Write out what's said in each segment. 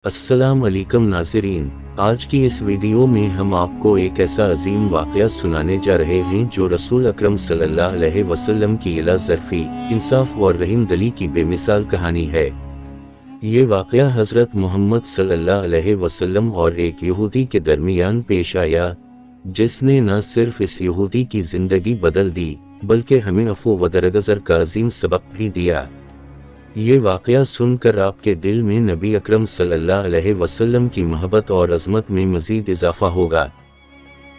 अस्सलाम वालेकुम नाज़रीन, आज की इस वीडियो में हम आपको एक ऐसा अजीम वाक़या सुनाने जा रहे हैं जो रसूल अकरम सल्लल्लाहु अलैहि वसल्लम की इला ज़रफ़ी, इंसाफ और रहीम दिली की बेमिसाल कहानी है। ये वाक़या हज़रत मोहम्मद सल्लल्लाहु अलैहि वसल्लम और एक यहूदी के दरमियान पेश आया, जिसने न सिर्फ इस यहूदी की ज़िंदगी बदल दी बल्कि हमें अफ़ू व दरगुज़र का अजीम सबक भी दिया। ये वाक़या सुनकर आपके दिल में नबी अकरम सल्लल्लाहु अलैहि वसल्लम की मोहब्बत और अज़मत में मज़ीद इजाफ़ा होगा।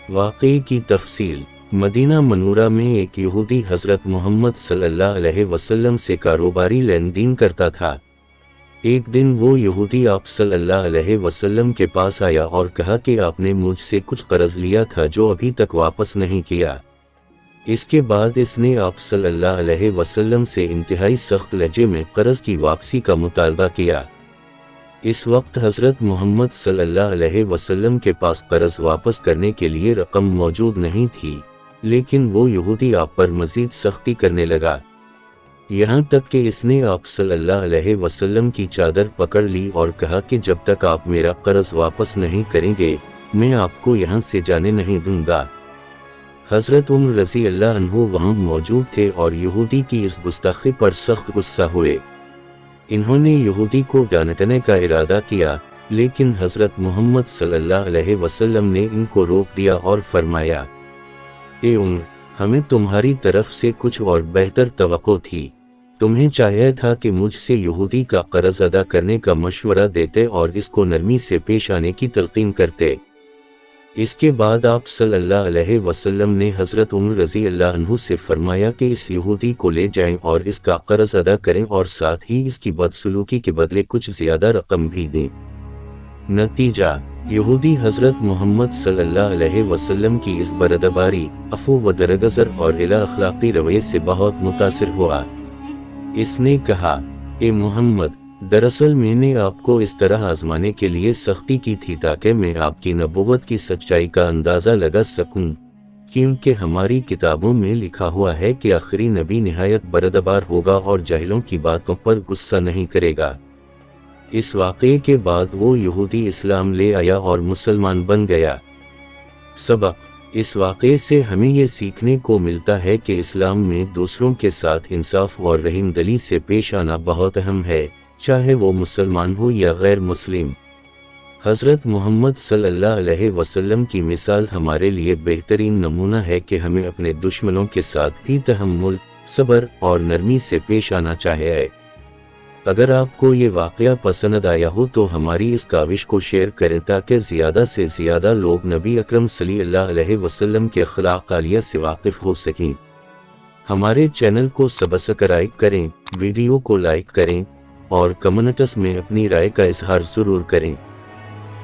वाक़ये की तफ़सील। मदीना मनूरा में एक यहूदी हज़रत मोहम्मद सल्लल्लाहु अलैहि वसल्लम से कारोबारी लेन देन करता था। एक दिन वो यहूदी आप सल्लल्लाहु अलैहि वसल्लम के पास आया और कहा कि आपने मुझसे कुछ कर्ज़ लिया था जो अभी तक वापस नहीं किया। इसके बाद इसने आप सल्लल्लाहु अलैहि वसल्लम से इंतहाई सख्त लहजे में कर्ज़ की वापसी का मुतालबा किया। इस वक्त हज़रत मोहम्मद सल्लल्लाहु अलैहि वसल्लम के पास कर्ज़ वापस करने के लिए रकम मौजूद नहीं थी, लेकिन वो यहूदी आप पर मज़ीद सख्ती करने लगा। यहाँ तक कि इसने आप सल्लल्लाहु अलैहि वसल्लम की चादर पकड़ ली और कहा कि जब तक आप मेरा कर्ज़ वापस नहीं करेंगे, मैं आपको यहाँ से जाने नहीं दूंगा। हज़रत उमर रज़ी अल्लाह अन्हु वहाँ मौजूद थे और यहूदी की इस गुस्ताखी पर सख्त गुस्सा हुए। इन्होंने यहूदी को डांटने का इरादा किया, लेकिन हज़रत मोहम्मद सल्लल्लाहु अलैहि वसल्लम ने इनको रोक दिया और फरमाया, ए उमर, हमें तुम्हारी तरफ से कुछ और बेहतर तवक्को थी। तुम्हें चाहिए था कि मुझसे यहूदी का कर्ज़ अदा करने का मशवरा देते और इसको नरमी से पेश आने की तलकीन करते। इसके बाद आप सल्लल्लाहु अलैहि वसल्लम ने हज़रत उमर रज़ी अल्लाह अन्हु से फरमाया कि इस यहूदी को ले जाएं और इसका कर्ज़ अदा करें और साथ ही इसकी बदसलूकी के बदले कुछ ज़्यादा रकम भी दें। नतीजा, यहूदी हज़रत मोहम्मद सल्लल्लाहु अलैहि वसल्लम की इस बरदबारी, अफ़ू व दरगुज़र और इला अखलाक़ी रवैये से बहुत मुतासिर हुआ। इसने कहा, ए मोहम्मद, दरअसल मैंने आपको इस तरह आजमाने के लिए सख्ती की थी ताकि मैं आपकी नबूवत की सच्चाई का अंदाज़ा लगा सकूं, क्योंकि हमारी किताबों में लिखा हुआ है कि आखिरी नबी निहायत बरदबार होगा और जाहिलों की बातों पर गुस्सा नहीं करेगा। इस वाक़ये के बाद वो यहूदी इस्लाम ले आया और मुसलमान बन गया। सबक। इस वाक़ये से हमें ये सीखने को मिलता है कि इस्लाम में दूसरों के साथ इंसाफ और रहीम दिली से पेश आना बहुत अहम है, चाहे वो मुसलमान हो या गैर मुस्लिम। हज़रत मोहम्मद सल्लल्लाहु अलैहि वसल्लम की मिसाल हमारे लिए बेहतरीन नमूना है कि हमें अपने दुश्मनों के साथ भी तहम्मुल, सब्र और नरमी से पेश आना चाहिए। अगर आपको ये वाक़या पसंद आया हो तो हमारी इस काविश को शेयर करें ताकि ज़्यादा से ज़्यादा लोग नबी अकरम सल्लल्लाहु अलैहि वसल्लम के अखलाक़ आलिया से वाकिफ़ हो सकें। हमारे चैनल को सब्सक्राइब करें, वीडियो को लाइक करें और कमेंट्स में अपनी राय का इजहार ज़रूर करें।